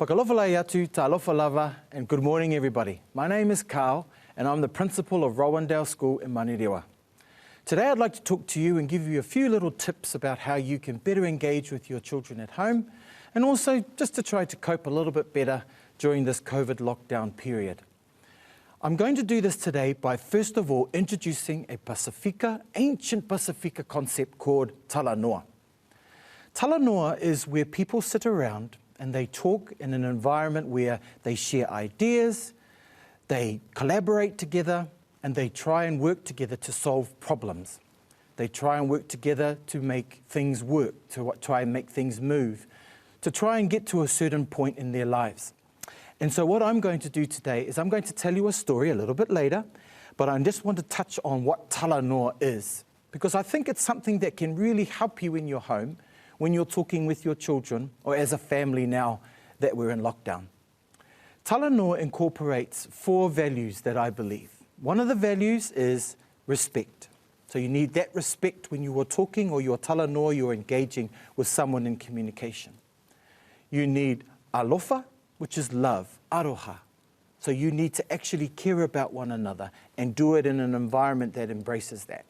Whakalofalai atu, talofa lava, and good morning everybody. My name is Carl and I'm the principal of Rowandale School in Manirewa. Today I'd like to talk to you and give you a few little tips about how you can better engage with your children at home and also just to try to cope a little bit better during this COVID lockdown period. I'm going to do this today by first of all introducing a ancient Pasifika concept called Talanoa. Talanoa is where people sit around and they talk in an environment where they share ideas, they collaborate together, and they try and work together to solve problems. They try and work together to make things work, to try and make things move, to try and get to a certain point in their lives. And so what I'm going to do today is I'm going to tell you a story a little bit later, but I just want to touch on what Talanoa is, because I think it's something that can really help you in your home when you're talking with your children or as a family now that we're in lockdown. Talanoa incorporates 4 values that I believe. One of the values is respect. So you need that respect when you are talking or you're talanoa, you're engaging with someone in communication. You need alofa, which is love, aroha. So you need to actually care about one another and do it in an environment that embraces that.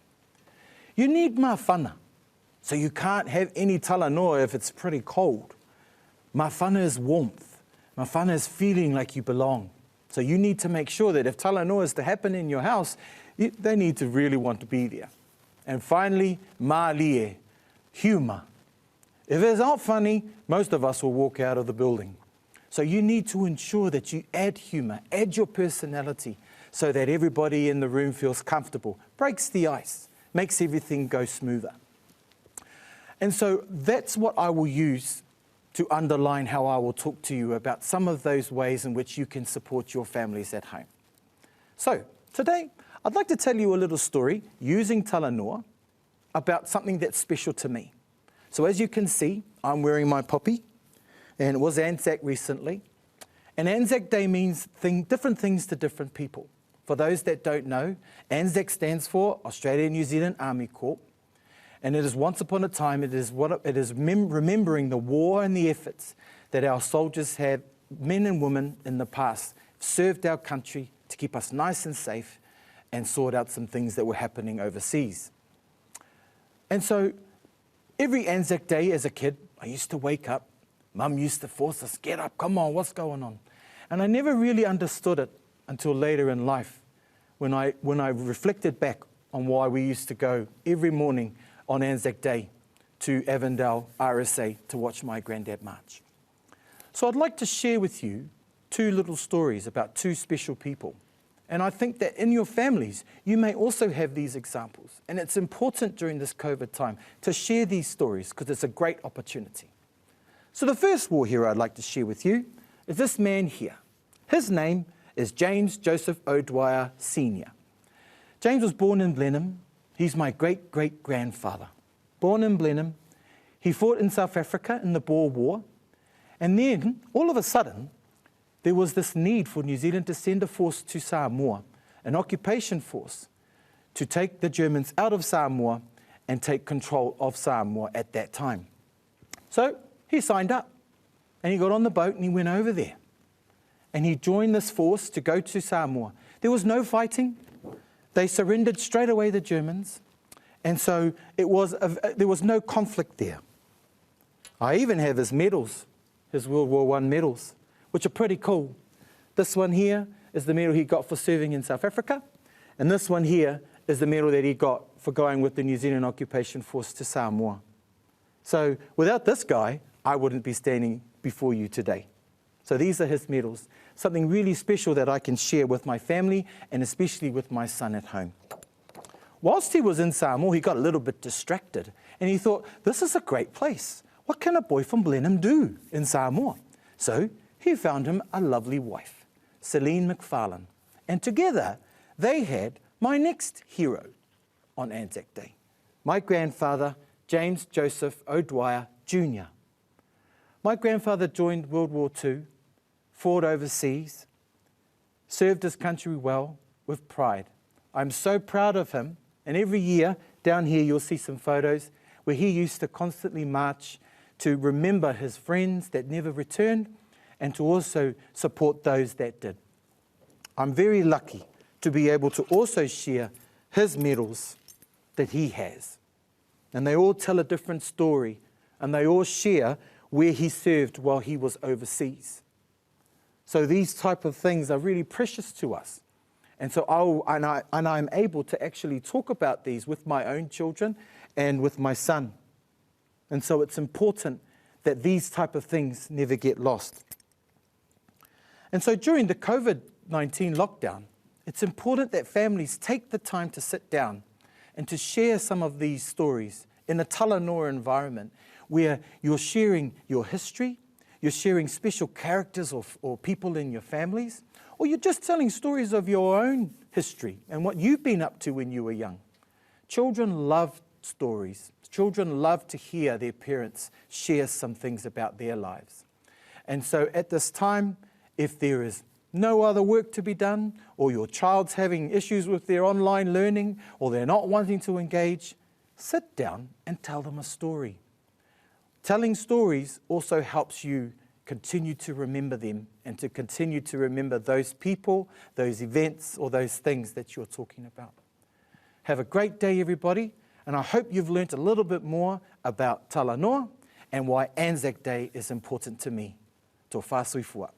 You need mawhana. So you can't have any talanoa if it's pretty cold. Mawhana is warmth. Mawhana is feeling like you belong. So you need to make sure that if talanoa is to happen in your house, they need to really want to be there. And finally, maalie, humour. If it's not funny, most of us will walk out of the building. So you need to ensure that you add humour, add your personality, so that everybody in the room feels comfortable, breaks the ice, makes everything go smoother. And so that's what I will use to underline how I will talk to you about some of those ways in which you can support your families at home. So today, I'd like to tell you a little story using Talanoa about something that's special to me. So as you can see, I'm wearing my poppy, and it was Anzac recently. And Anzac Day means different things to different people. For those that don't know, Anzac stands for Australia New Zealand Army Corps. And it is once upon a time, it is remembering the war and the efforts that our soldiers have, men and women in the past, served our country to keep us nice and safe and sort out some things that were happening overseas. And so every Anzac Day as a kid, I used to wake up, Mum used to force us, get up, come on, what's going on? And I never really understood it until later in life when I reflected back on why we used to go every morning on Anzac Day to Avondale RSA to watch my granddad march. So I'd like to share with you 2 little stories about 2 special people. And I think that in your families, you may also have these examples. And it's important during this COVID time to share these stories because it's a great opportunity. So the first war hero I'd like to share with you is this man here. His name is James Joseph O'Dwyer Sr. James was born in Blenheim. He's my great-great-grandfather. Born in Blenheim, he fought in South Africa in the Boer War, and then, all of a sudden, there was this need for New Zealand to send a force to Samoa, an occupation force, to take the Germans out of Samoa and take control of Samoa at that time. So he signed up, and he got on the boat and he went over there. And he joined this force to go to Samoa. There was no fighting. They surrendered straight away, the Germans, and so there was no conflict there. I even have his medals, his World War I medals, which are pretty cool. This one here is the medal he got for serving in South Africa, and this one here is the medal that he got for going with the New Zealand Occupation Force to Samoa. So without this guy, I wouldn't be standing before you today. So these are his medals, something really special that I can share with my family and especially with my son at home. Whilst he was in Samoa, he got a little bit distracted and he thought, this is a great place. What can a boy from Blenheim do in Samoa? So he found him a lovely wife, Celine McFarlane, and together they had my next hero on Anzac Day, my grandfather, James Joseph O'Dwyer Jr. My grandfather joined World War II, fought overseas, served his country well with pride. I'm so proud of him, and every year down here you'll see some photos where he used to constantly march to remember his friends that never returned and to also support those that did. I'm very lucky to be able to also share his medals that he has. And they all tell a different story, and they all share where he served while he was overseas. So these type of things are really precious to us. And so I'm able to actually talk about these with my own children and with my son. And so it's important that these type of things never get lost. And so during the COVID-19 lockdown, it's important that families take the time to sit down and to share some of these stories in a Talanoa environment where you're sharing your history, you're sharing special characters or people in your families, or you're just telling stories of your own history and what you've been up to when you were young. Children love stories. Children love to hear their parents share some things about their lives. And so at this time, if there is no other work to be done, or your child's having issues with their online learning, or they're not wanting to engage, sit down and tell them a story. Telling stories also helps you continue to remember them and to continue to remember those people, those events, or those things that you're talking about. Have a great day, everybody, and I hope you've learnt a little bit more about Talanoa and why Anzac Day is important to me. Tō whāsui fua.